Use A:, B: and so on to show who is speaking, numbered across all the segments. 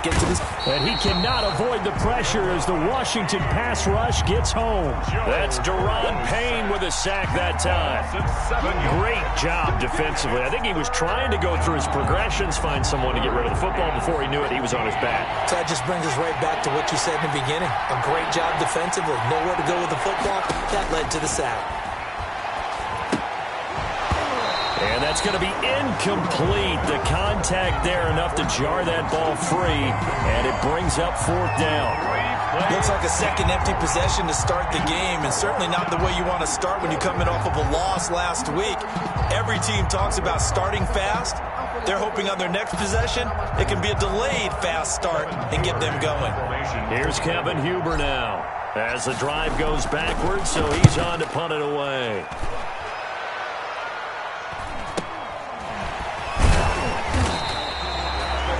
A: get to this.
B: And he cannot avoid the pressure as the Washington pass rush gets home. That's Daron Payne with a sack that time. Great job defensively. I think he was trying to go through his progressions, find someone to get rid of the football. Before he knew it, he was on his back.
A: So that just brings us right back to what you said in the beginning. A great job defensively. Nowhere to go with the football. That led to the sack.
B: And that's going to be incomplete. The contact there enough to jar that ball free, and it brings up fourth down.
A: Looks like a second empty possession to start the game, and certainly not the way you want to start when you're coming off of a loss last week. Every team talks about starting fast. They're hoping on their next possession, it can be a delayed fast start and get them going.
B: Here's Kevin Huber now as the drive goes backwards, so he's on to punt it away.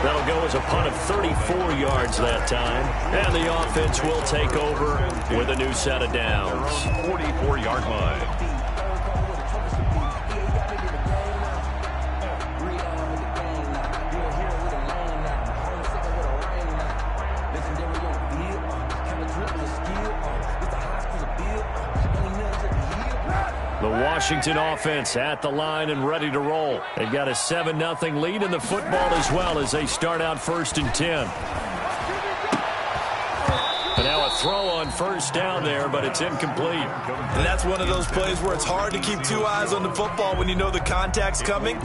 B: That'll go as a punt of 34 yards that time. And the offense will take over with a new set of downs.
C: 44-yard line.
B: The Washington offense at the line and ready to roll. They've got a 7-0 lead in the football as well as they start out 1st and 10. And now a throw on first down there, but it's incomplete.
A: And that's one of those plays where it's hard to keep two eyes on the football when you know the contact's coming,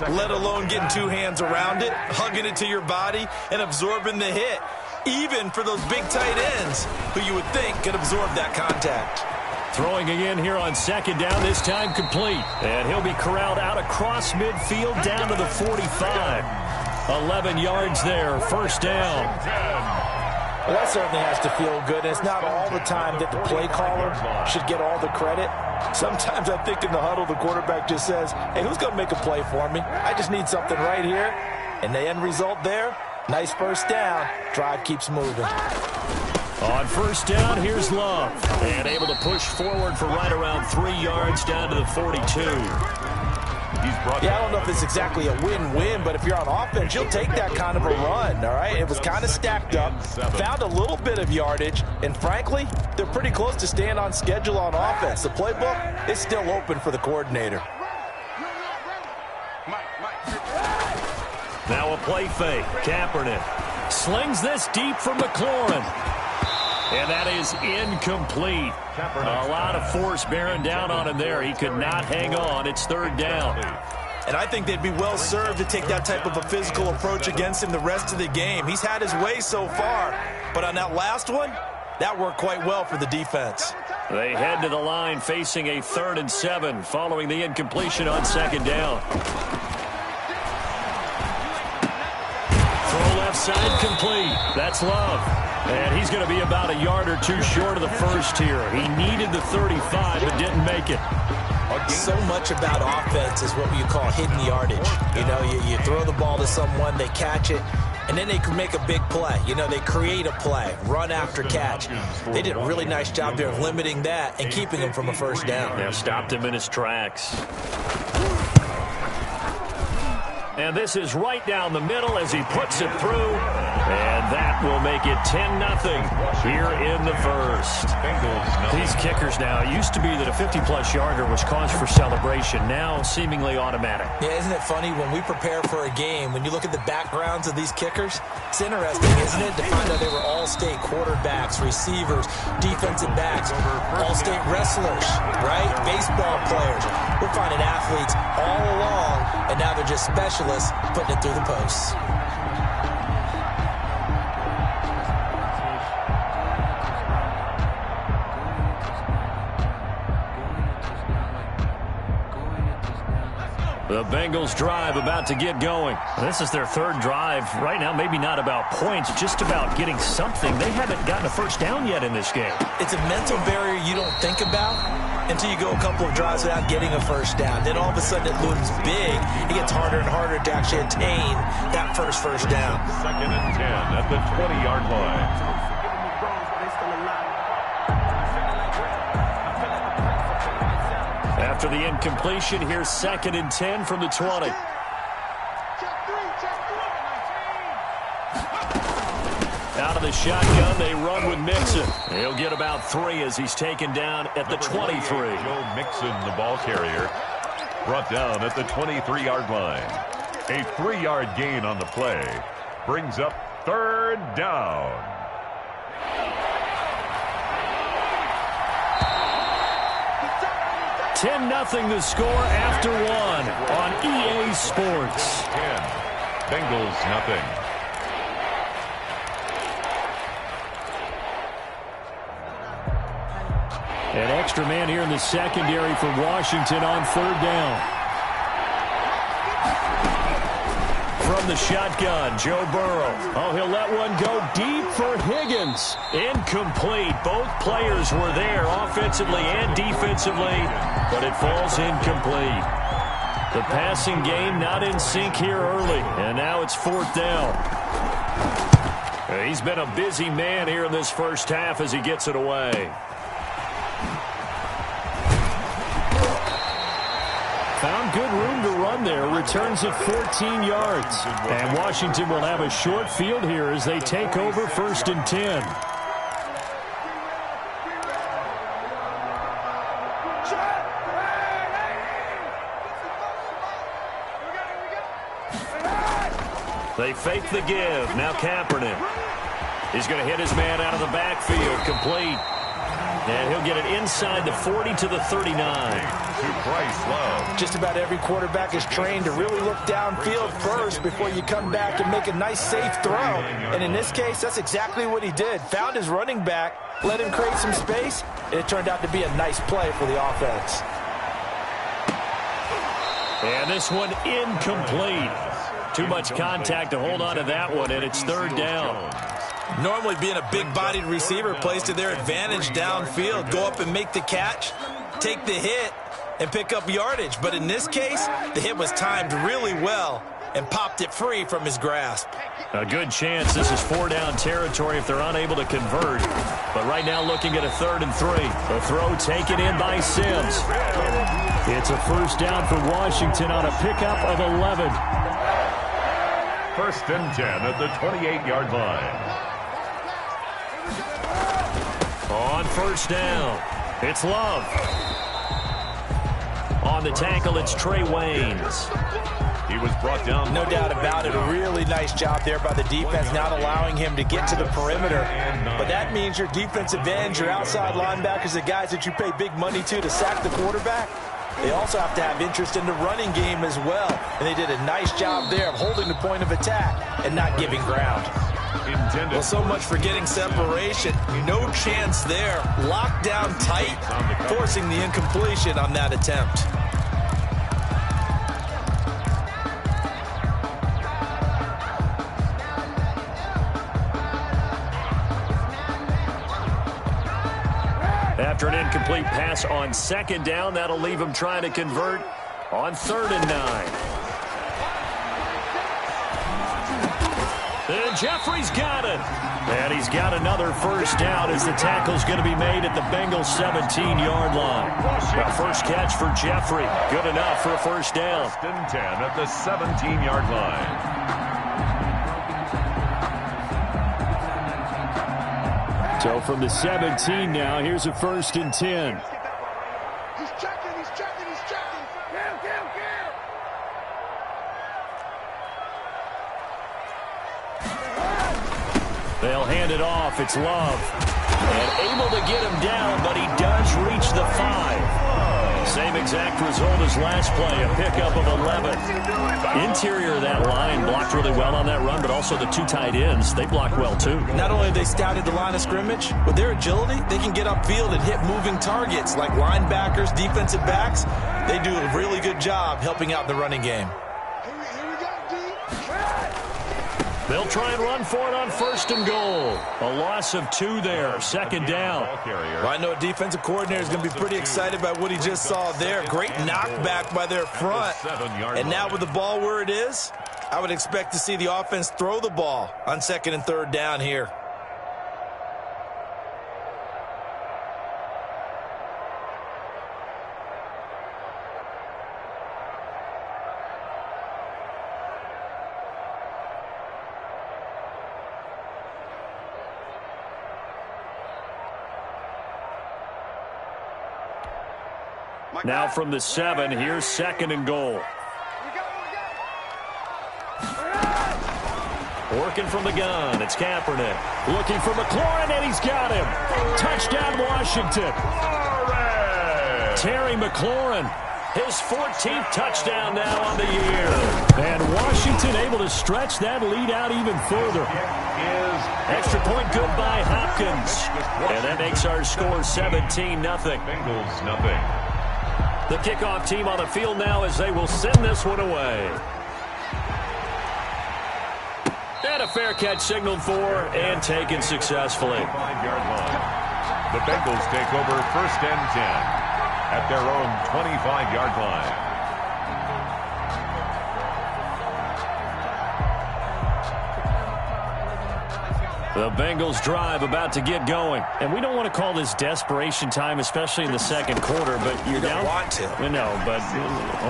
A: let alone getting two hands around it, hugging it to your body, and absorbing the hit, even for those big tight ends who you would think could absorb that contact.
B: Throwing again here on second down, this time complete. And he'll be corralled out across midfield down to the 45. 11 yards there, first down.
A: Well, that certainly has to feel good. It's not all the time that the play caller should get all the credit. Sometimes I think in the huddle, the quarterback just says, hey, who's going to make a play for me? I just need something right here. And the end result there, nice first down. Drive keeps moving.
B: On first down, here's Love. And able to push forward for right around 3 yards down to the 42.
A: Yeah, I don't know if it's exactly a win-win, but if you're on offense, you'll take that kind of a run, all right? It was kind of stacked up, found a little bit of yardage, and frankly, they're pretty close to staying on schedule on offense. The playbook is still open for the coordinator.
B: Now a play fake. Kaepernick slings this deep for McLaurin. And that is incomplete. A lot of force bearing down on him there. He could not hang on. It's third down.
A: And I think they'd be well served to take that type of a physical approach against him the rest of the game. He's had his way so far, but on that last one, that worked quite well for the defense.
B: They head to the line facing a 3rd and 7 following the incompletion on second down. Throw left side complete. That's Love. And he's going to be about a yard or two short of the first here. He needed the 35 but didn't make it.
A: So much about offense is what you call hidden yardage. You know, you throw the ball to someone, they catch it, and then they can make a big play. You know, they create a play, run after catch. They did a really nice job there of limiting that and keeping him from a first down.
B: Yeah, stopped him in his tracks. And this is right down the middle as he puts it through. And that will make it 10-0 here in the first. These kickers now, it used to be that a 50-plus yarder was cause for celebration. Now seemingly automatic.
A: Yeah, isn't it funny when we prepare for a game, when you look at the backgrounds of these kickers, it's interesting, isn't it, to find out they were all-state quarterbacks, receivers, defensive backs, all-state wrestlers, right? Baseball players. We're finding athletes all along, and now they're just specialists putting it through the posts.
B: The Bengals drive about to get going. This is their 3rd drive. Right now, maybe not about points, just about getting something. They haven't gotten a first down yet in this game.
A: It's a mental barrier you don't think about until you go a couple of drives without getting a first down. Then all of a sudden it looms big. It gets harder and harder to actually attain that first down.
C: 2nd and 10 at the 20-yard line.
B: After the incompletion, here's 2nd and 10 from the 20. Out of the shotgun, they run with Mixon. He'll get about 3 as he's taken down at the 23.
C: Joe Mixon, the ball carrier, brought down at the 23-yard line. A 3-yard gain on the play brings up 3rd down.
B: $10-0 the score after 1 on EA Sports.
C: 10. Bengals nothing.
B: An extra man here in the secondary for Washington on 3rd down. From the shotgun, Joe Burrow. Oh, he'll let one go deep for Higgins. Incomplete. Both players were there offensively and defensively, but it falls incomplete. The passing game not in sync here early, and now it's 4th down. He's been a busy man here in this first half as he gets it away. Found good room to run there. Returns of 14 yards. And Washington will have a short field here as they take over 1st and 10. They fake the give. Now Kaepernick. He's going to hit his man out of the backfield. Complete. And he'll get it inside the 40 to the 39.
C: To Bryce Love.
A: Just about every quarterback is trained to really look downfield first before you come back and make a nice, safe throw. And in this case, that's exactly what he did. Found his running back, let him create some space, and it turned out to be a nice play for the offense.
B: And this one incomplete. Too much contact to hold on to that one, and it's 3rd down.
A: Normally being a big-bodied receiver plays to their advantage downfield. Go up and make the catch, take the hit, and pick up yardage. But in this case, the hit was timed really well and popped it free from his grasp.
B: A good chance this is 4-down territory if they're unable to convert. But right now looking at a 3rd and 3. The throw taken in by Sims. It's a 1st down for Washington on a pickup of 11.
C: 1st and 10 at the 28-yard line.
B: On 1st down, it's Love. On the tackle, it's Trey Waynes.
C: He was brought down.
A: No doubt about it. A really nice job there by the defense, not allowing him to get to the perimeter. But that means your defensive ends, your outside linebackers, the guys that you pay big money to sack the quarterback, they also have to have interest in the running game as well. And they did a nice job there of holding the point of attack and not giving ground. Well, so much for getting separation. No chance there. Locked down tight, forcing the incompletion on that attempt.
B: After an incomplete pass on 2nd down, that'll leave him trying to convert on 3rd and 9. And Jeffrey's got it. And he's got another 1st down as the tackle's going to be made at the Bengals 17-yard line. A first catch for Jeffrey. Good enough for a 1st down.
C: 1st and 10 at the 17-yard line.
B: So from the 17 now, here's a 1st and 10.
D: He's checking.
B: They'll hand it off. It's Love. And able to get him down, but he does reach the 5. Same exact result as last play, a pickup of 11. Interior of that line blocked really well on that run, but also the 2 tight ends, they blocked well too.
A: Not only have they scouted the line of scrimmage, with their agility, they can get upfield and hit moving targets like linebackers, defensive backs. They do a really good job helping out the running game.
B: They'll try and run for it on 1st and goal. A loss of 2 there, 2nd down.
A: Well, I know a defensive coordinator is going to be pretty excited by what he just saw there. Great knockback by their front. And now with the ball where it is, I would expect to see the offense throw the ball on 2nd and 3rd down here.
B: Now from the 7, here's 2nd and goal. Working from the gun, it's Kaepernick. Looking for McLaurin, and he's got him. Touchdown, Washington. Terry McLaurin, his 14th touchdown now on the year. And Washington able to stretch that lead out even further. Extra point good by Hopkins. And that makes our score 17-0.
C: Bengals nothing.
B: The kickoff team on the field now as they will send this one away. And a fair catch signaled for and taken successfully.
C: 5-yard line. The Bengals take over 1st and 10 at their own 25-yard line.
B: The Bengals drive about to get going. And we don't want to call this desperation time, especially in the 2nd quarter, but you're down.
A: You don't want to.
B: No, but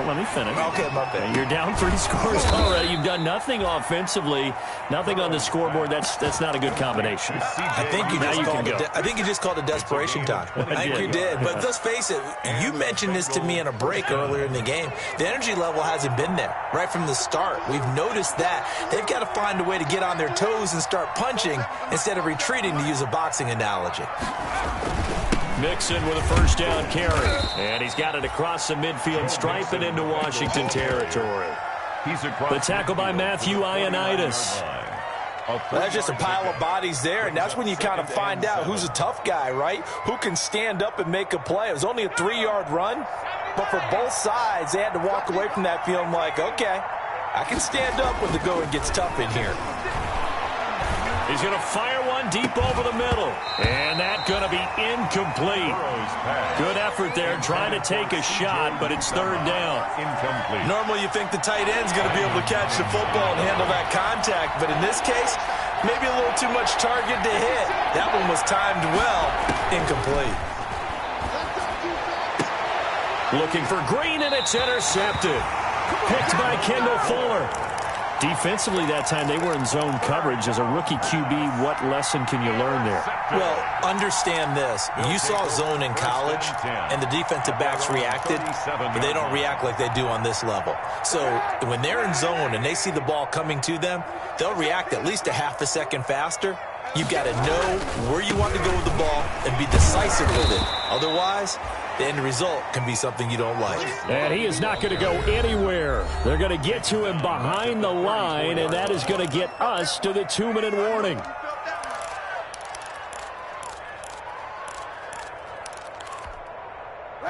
B: let me finish.
A: Okay, my bad.
B: You're down 3 scores already. You've done nothing offensively, nothing on the scoreboard. That's not a good combination.
A: I think you just called it desperation time. I think you did. But let's face it, you mentioned this to me in a break earlier in the game. The energy level hasn't been there right from the start. We've noticed that. They've got to find a way to get on their toes and start punching instead of retreating, to use a boxing analogy.
B: Mixon with a 1st down carry. And he's got it across the midfield stripe and into Washington territory. The tackle by Matthew Ioannidis.
A: That's just a pile of bodies there, and that's when you kind of find out who's a tough guy, right? Who can stand up and make a play. It was only a 3-yard run, but for both sides, they had to walk away from that feeling like, okay, I can stand up when the going gets tough in here.
B: He's going to fire one deep over the middle. And that's going to be incomplete. Good effort there trying to take a shot, but it's 3rd down.
C: Incomplete.
A: Normally you think the tight end's going to be able to catch the football and handle that contact, but in this case, maybe a little too much target to hit. That one was timed well. Incomplete.
B: Looking for Green, and it's intercepted. Picked by Kendall Fuller. Defensively that time, they were in zone coverage. As a rookie QB, what lesson can you learn there?
A: Well, understand this. You saw zone in college, and the defensive backs reacted, but they don't react like they do on this level. So when they're in zone and they see the ball coming to them, they'll react at least a half a second faster. You've got to know where you want to go with the ball and be decisive with it. Otherwise, the end result can be something you don't like.
B: And he is not going to go anywhere. They're going to get to him behind the line, and that is going to get us to the 2-minute warning.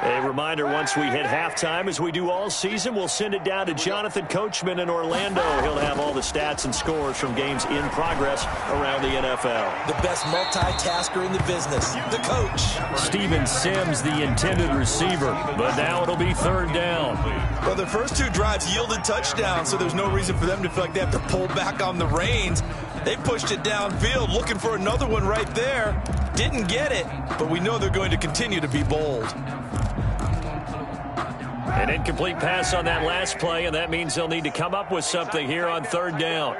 B: A reminder, once we hit halftime, as we do all season, we'll send it down to Jonathan Coachman in Orlando. He'll have all the stats and scores from games in progress around the NFL.
A: The best multitasker in the business, the coach.
B: Steven Sims, the intended receiver, but now it'll be 3rd down.
A: Well, the first 2 drives yielded touchdowns, so there's no reason for them to feel like they have to pull back on the reins. They pushed it downfield, looking for another one right there. Didn't get it, but we know they're going to continue to be bold.
B: An incomplete pass on that last play, and that means they'll need to come up with something here on 3rd down.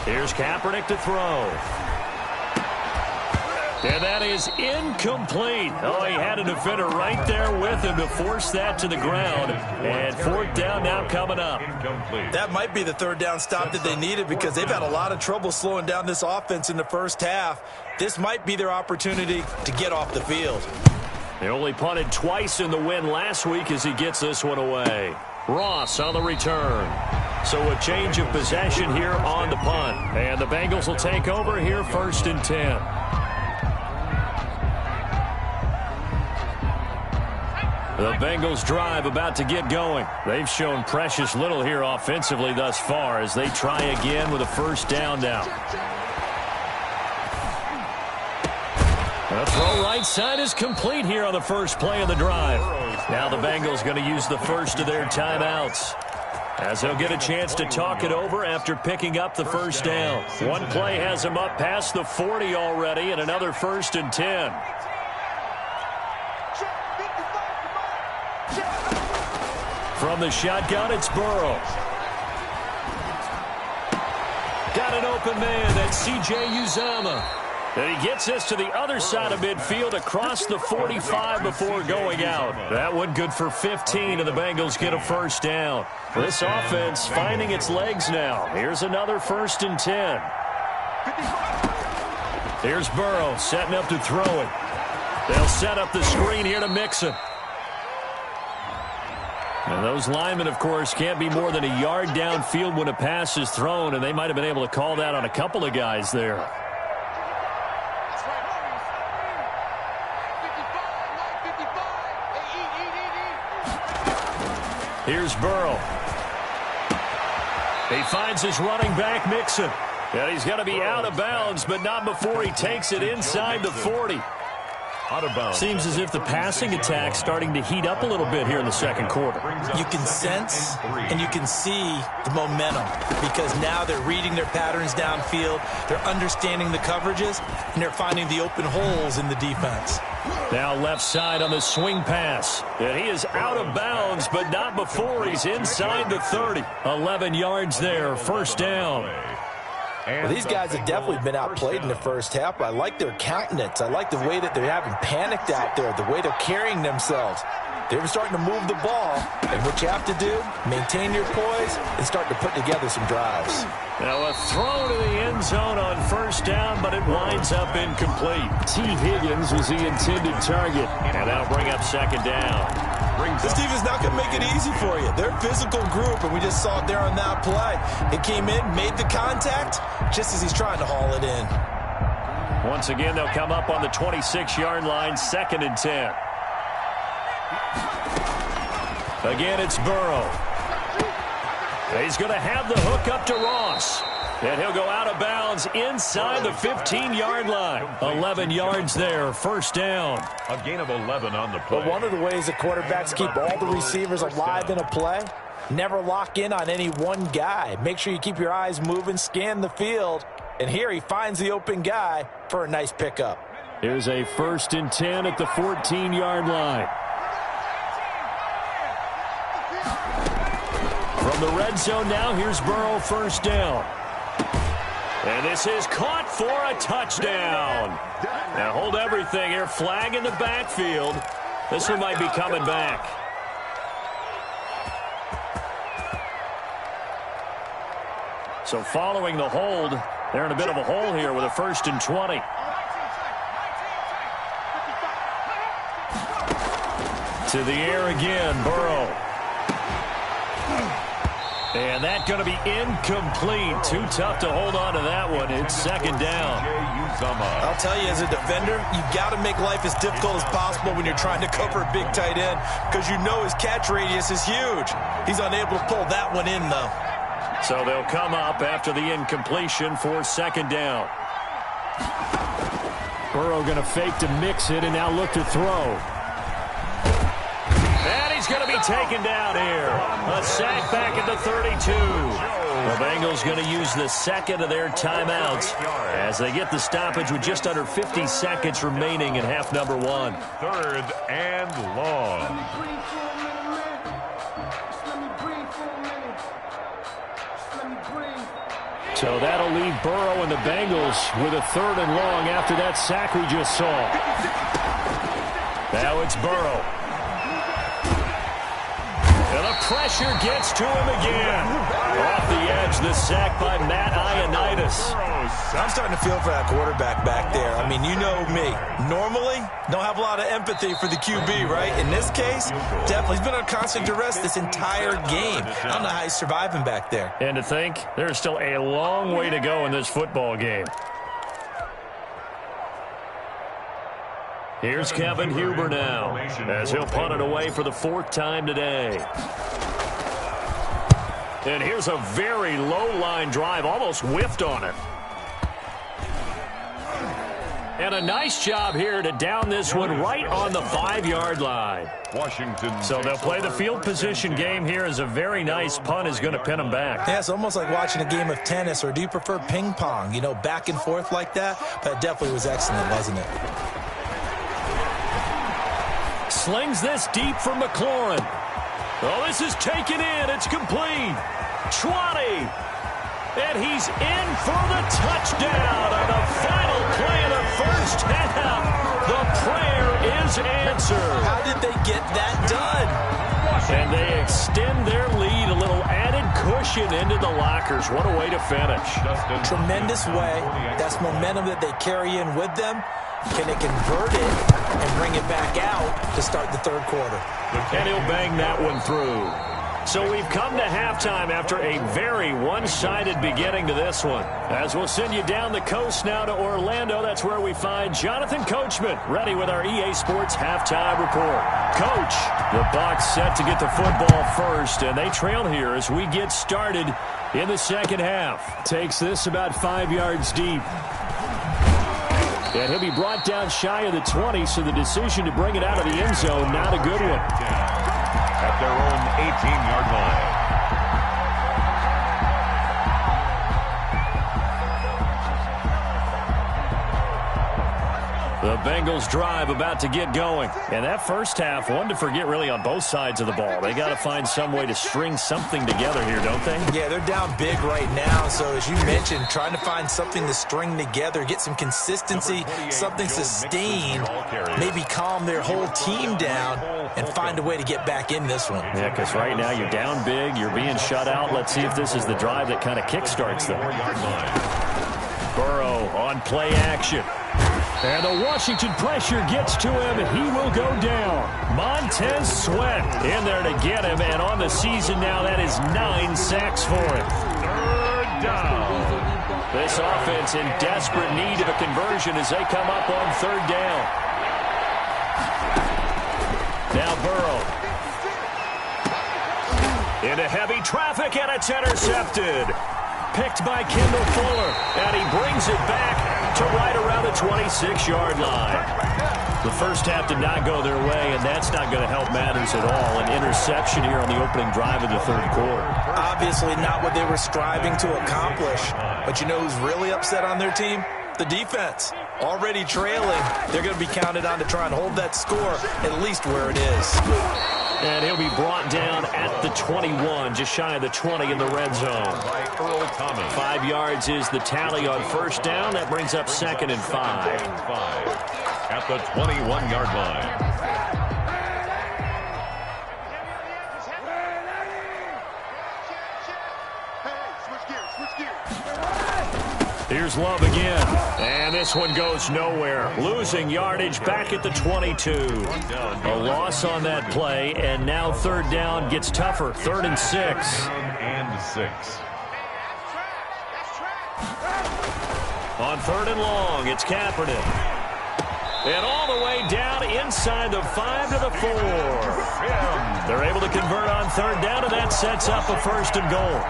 B: Here's Kaepernick to throw. And that is incomplete. Oh, he had a defender right there with him to force that to the ground. And 4th down now coming up.
A: That might be the 3rd down stop that they needed, because they've had a lot of trouble slowing down this offense in the first half. This might be their opportunity to get off the field.
B: They only punted twice in the win last week as he gets this one away. Ross on the return. So a change of possession here on the punt. And the Bengals will take over here 1st and 10. The Bengals drive about to get going. They've shown precious little here offensively thus far as they try again with a 1st down now. The throw right side is complete here on the first play of the drive. Now the Bengals going to use the first of their timeouts, as they'll get a chance to talk it over after picking up the 1st down. One play has them up past the 40 already, and another 1st and 10. From the shotgun, it's Burrow. Got an open man. That's C.J. Uzomah. And he gets this to the other side of midfield across the 45 before going out. That one good for 15, and the Bengals get a first down. This offense finding its legs now. Here's another 1st and 10. Here's Burrow setting up to throw it. They'll set up the screen here to Mixon. And those linemen, of course, can't be more than a yard downfield when a pass is thrown, and they might have been able to call that on a couple of guys there. Here's Burrow. He finds his running back, Mixon. And he's going to be out of bounds, but not before he takes it inside the 40.
C: Out of bounds.
B: Seems as if the passing attack's starting to heat up a little bit here in the second quarter.
A: You can sense and you can see the momentum because now they're reading their patterns downfield, they're understanding the coverages, and they're finding the open holes in the defense.
B: Now left side on the swing pass. And he is out of bounds, but not before he's inside the 30. 11 yards there, first down.
A: Well, these guys have definitely been outplayed in the first half, but I like their countenance. I like the way that they're having panicked out there, the way they're carrying themselves. They're starting to move the ball, and what you have to do, maintain your poise and start to put together some drives.
B: Now a throw to the end zone on first down, but it winds up incomplete. T. Higgins was the intended target, and that'll bring up second down.
A: This defense not going to make it easy for you. They're a physical group, and we just saw it there on that play. It came in, made the contact, just as he's trying to haul it in.
B: Once again, they'll come up on the 26-yard line, 2nd and 10. Again, it's Burrow. He's going to have the hook up to Ross. And he'll go out of bounds inside the 15-yard line. 11 yards there, first down.
C: A gain of 11 on the play.
A: But one of the ways the quarterbacks keep all the receivers alive in a play, never lock in on any one guy. Make sure you keep your eyes moving, scan the field. And here he finds the open guy for a nice pickup.
B: Here's a 1st and 10 at the 14-yard line. From the red zone now, here's Burrow, first down. And this is caught for a touchdown. Now hold everything here. Flag in the backfield. This one might be coming back. So following the hold, they're in a bit of a hole here with a 1st and 20. To the air again, Burrow. And that's going to be incomplete. Too tough to hold on to that one. It's second down.
A: I'll tell you, as a defender, you've got to make life as difficult as possible when you're trying to cover a big tight end because you know his catch radius is huge. He's unable to pull that one in, though.
B: So they'll come up after the incompletion for second down. Burrow going to fake to mix it and now look to throw. And he's going to be taken down here. A sack back at the 32. The Bengals going to use the second of their timeouts as they get the stoppage with just under 50 seconds remaining in half number 1.
C: 3rd and long.
B: So that'll leave Burrow and the Bengals with a 3rd and long after that sack we just saw. Now it's Burrow. And the pressure gets to him again. Off the edge, the sack by MadOrNah78's.
A: I'm starting to feel for that quarterback back there. I mean, you know me. Normally, don't have a lot of empathy for the QB, right? In this case, definitely. He's been on constant duress this entire game. I don't know how he's surviving back there.
B: And to think, there's still a long way to go in this football game. Here's Kevin Huber now, as he'll punt it away for the 4th time today. And here's a very low-line drive, almost whiffed on it. And a nice job here to down this one right on the 5-yard line.
C: Washington.
B: So they'll play the field position game here as a very nice punt is going to pin them back.
A: Yeah, it's almost like watching a game of tennis, or do you prefer ping pong? You know, back and forth like that? But it definitely was excellent, wasn't it?
B: Slings this deep for McLaurin. Oh, this is taken in. It's complete. 20. And he's in for the touchdown on the final play of the Bengals answer.
A: How did they get that done?
B: And they extend their lead, a little added cushion into the lockers. What a way to finish.
A: Tremendous way. That's momentum that they carry in with them. Can they convert it and bring it back out to start the third quarter?
B: And he'll bang that one through. So we've come to halftime after a very one-sided beginning to this one. As we'll send you down the coast now to Orlando, that's where we find Jonathan Coachman ready with our EA Sports halftime report. Coach, the Bucs set to get the football first, and they trail here as we get started in the second half. Takes this about 5 yards deep. And he'll be brought down shy of the 20, so the decision to bring it out of the end zone, not a good one.
C: At their own 18-yard line.
B: The Bengals drive about to get going. And that first half, one to forget really on both sides of the ball. They got to find some way to string something together here, don't they?
A: Yeah, they're down big right now. So as you mentioned, trying to find something to string together, get some consistency, something sustained, maybe calm their whole team down and find a way to get back in this one.
B: Yeah, because right now you're down big, you're being shut out. Let's see if this is the drive that kind of kickstarts them. Burrow on play action. And the Washington pressure gets to him, and he will go down. Montez Sweat in there to get him, and on the season now, that is 9 sacks for him.
C: Third down.
B: This offense in desperate need of a conversion as they come up on third down. Now Burrow. Into heavy traffic, and it's intercepted. Picked by Kendall Fuller, and he brings it back to right around the 26-yard line. The first half did not go their way, and that's not going to help matters at all. An interception here on the opening drive of the third quarter.
A: Obviously not what they were striving to accomplish. But you know who's really upset on their team? The defense. Already trailing. They're going to be counted on to try and hold that score at least where it is.
B: And he'll be brought down at the 21, just shy of the 20 in the red zone. 5 yards is the tally on first down. That brings up 2nd and 5.
C: At the 21-yard line.
B: Here's Love again. And this one goes nowhere. Losing yardage back at the 22. A loss on that play, and now third down gets tougher. 3rd and 6. On 3rd and long, it's Kaepernick. And all the way down inside the 5 to the 4. They're able to convert on third down, and that sets up a 1st and goal.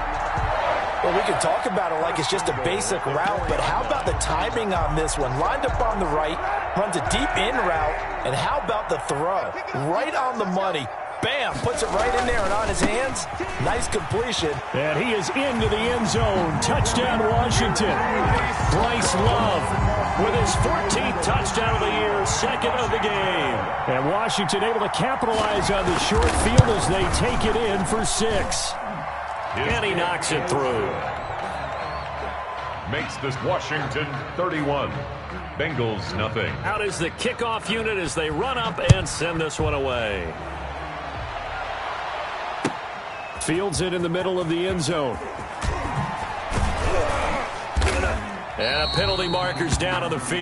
A: Well, we can talk about it like it's just a basic route, but how about the timing on this one? Lined up on the right, runs a deep in route, and how about the throw? Right on the money. Bam, puts it right in there and on his hands. Nice completion.
B: And he is into the end zone. Touchdown, Washington. Bryce Love with his 14th touchdown of the year, 2nd of the game. And Washington able to capitalize on the short field as they take it in for 6. And he knocks it through.
C: Makes this Washington 31. Bengals nothing.
B: Out is the kickoff unit as they run up and send this one away. Fields it in the middle of the end zone. And a penalty marker's down on the field.